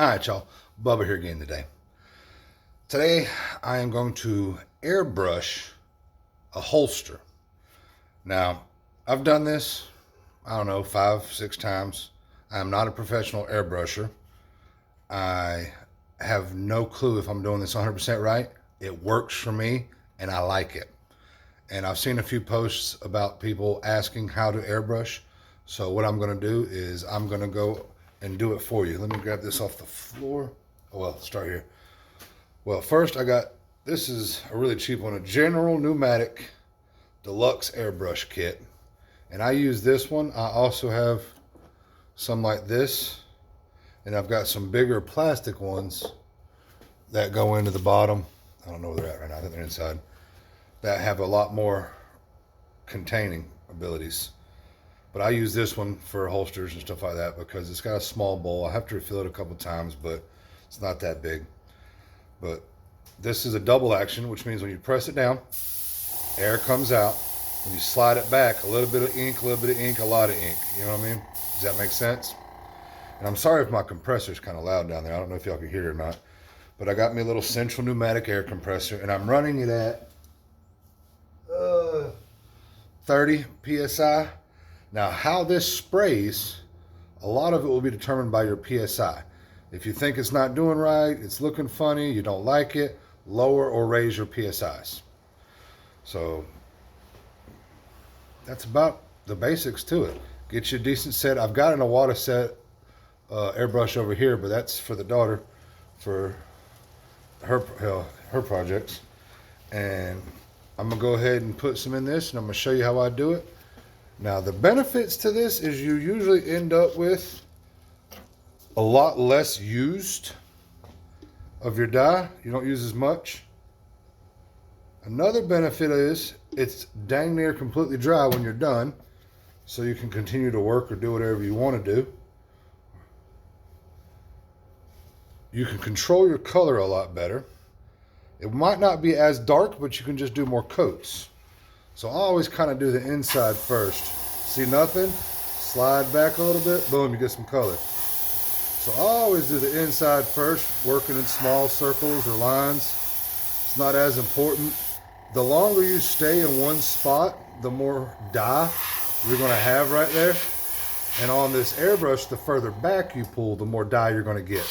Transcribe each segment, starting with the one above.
All right, y'all. Bubba here again today. Today, I am going to airbrush a holster. Now, I've done this, I don't know, 5, 6 times. I am not a professional airbrusher. I have no clue if I'm doing this 100% right. It works for me, and I like it. And I've seen a few posts about people asking how to airbrush. So what I'm going to do is I'm going to go and do it for you. Let me grab this off the floor. Oh, well, start here. Well, first this is a really cheap one, a General Pneumatic Deluxe Airbrush Kit. And I use this one. I also have some like this. And I've got some bigger plastic ones that go into the bottom. I don't know where they're at right now. I think they're inside. That have a lot more containing abilities. But I use this one for holsters and stuff like that because it's got a small bowl. I have to refill it a couple times, but it's not that big. But this is a double action, which means when you press it down, air comes out. When you slide it back, a little bit of ink, a little bit of ink, a lot of ink. You know what I mean? Does that make sense? And I'm sorry if my compressor's kind of loud down there. I don't know if y'all can hear it or not. But I got me a little central pneumatic air compressor, and I'm running it at 30 PSI. Now, how this sprays, a lot of it will be determined by your PSI. If you think it's not doing right, it's looking funny, you don't like it, lower or raise your PSIs. So, that's about the basics to it. Get you a decent set. I've got an Iwata set airbrush over here, but that's for the daughter, for her projects. And I'm going to go ahead and put some in this, and I'm going to show you how I do it. Now, the benefits to this is you usually end up with a lot less used of your dye. You don't use as much. Another benefit is it's dang near completely dry when you're done, so you can continue to work or do whatever you want to do. You can control your color a lot better. It might not be as dark, but you can just do more coats. So I always kind of do the inside first. See nothing? Slide back a little bit, boom, you get some color. So I always do the inside first, working in small circles or lines. It's not as important. The longer you stay in one spot, the more dye you're going to have right there. And on this airbrush, the further back you pull, the more dye you're going to get.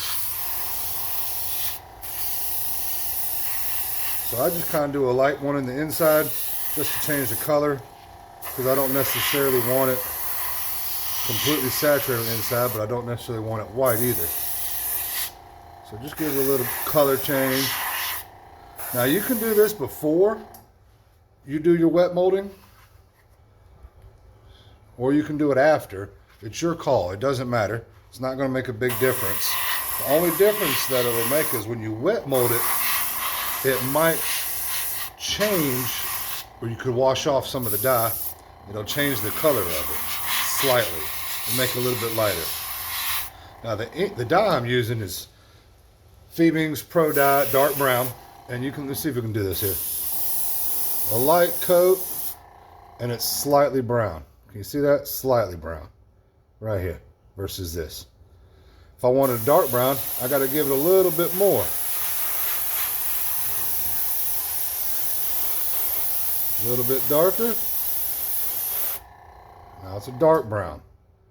So I just kind of do a light one in the inside just to change the color, because I don't necessarily want it completely saturated inside, but I don't necessarily want it white either. So just give it a little color change. Now you can do this before you do your wet molding, or you can do it after. It's your call. It doesn't matter. It's not going to make a big difference. The only difference that it will make is when you wet mold it, it might change, or you could wash off some of the dye. It'll change the color of it slightly and make it a little bit lighter. Now the dye I'm using is Phoebing's Pro Dye Dark Brown, and let's see if we can do this here. A light coat, and it's slightly brown. Can you see that? Slightly brown, right here, versus this. If I wanted a dark brown, I got to give it a little bit more. A little bit darker. Now it's a dark brown.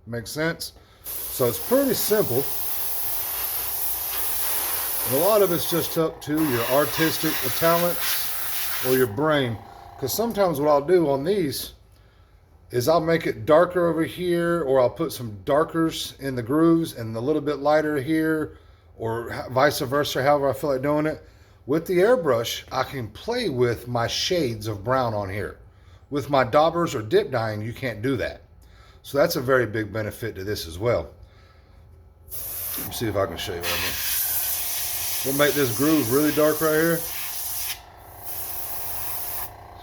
Makes sense? So it's pretty simple. And a lot of it's just up to your artistic talents or your brain. Because sometimes what I'll do on these is I'll make it darker over here, or I'll put some darkers in the grooves and a little bit lighter here, or vice versa, however I feel like doing it. With the airbrush, I can play with my shades of brown on here. With my daubers or dip dyeing, you can't do that. So that's a very big benefit to this as well. Let me see if I can show you what I mean. We'll make this groove really dark right here.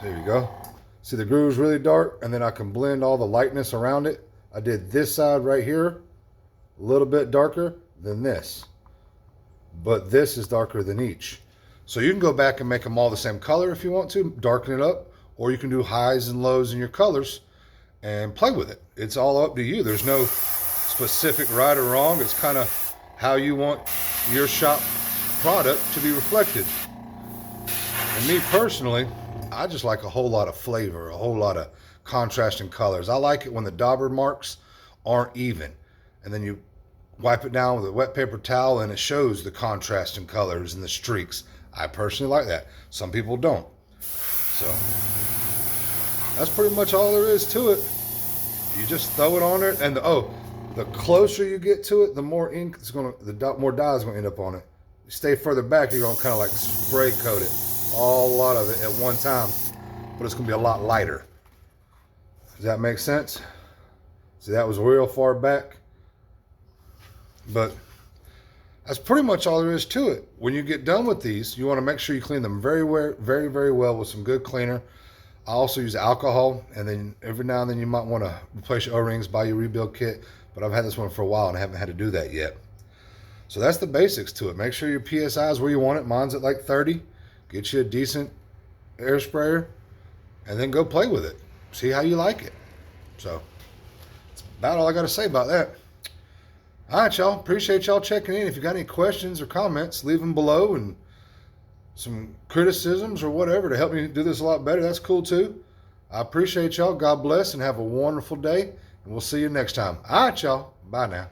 There you go. See, the groove's really dark, and then I can blend all the lightness around it. I did this side right here, a little bit darker than this. But this is darker than each. So you can go back and make them all the same color if you want to, darken it up, or you can do highs and lows in your colors and play with it. It's all up to you. There's no specific right or wrong. It's kind of how you want your shop product to be reflected. And me personally, I just like a whole lot of flavor, a whole lot of contrasting colors. I like it when the dauber marks aren't even. And then you wipe it down with a wet paper towel and it shows the contrasting colors and the streaks. I personally like that. Some people don't. So that's pretty much all there is to it. You just throw it on there, and the closer you get to it, the more ink is gonna, more dye is gonna end up on it. You stay further back, you're gonna kind of like spray coat it, a lot of it at one time, but it's gonna be a lot lighter. Does that make sense? See, that was real far back, but that's pretty much all there is to it. When you get done with these, you want to make sure you clean them very well with some good cleaner. I also use alcohol, and then every now and then you might want to replace your O-rings, buy your rebuild kit, but I've had this one for a while and I haven't had to do that yet. So that's the basics to it. Make sure your PSI is where you want it. Mine's at like 30. Get you a decent air sprayer and then go play with it. See how you like it. So that's about all I got to say about that. All right, y'all. Appreciate y'all checking in. If you got any questions or comments, leave them below, and some criticisms or whatever to help me do this a lot better. That's cool too. I appreciate y'all. God bless and have a wonderful day. And we'll see you next time. All right, y'all. Bye now.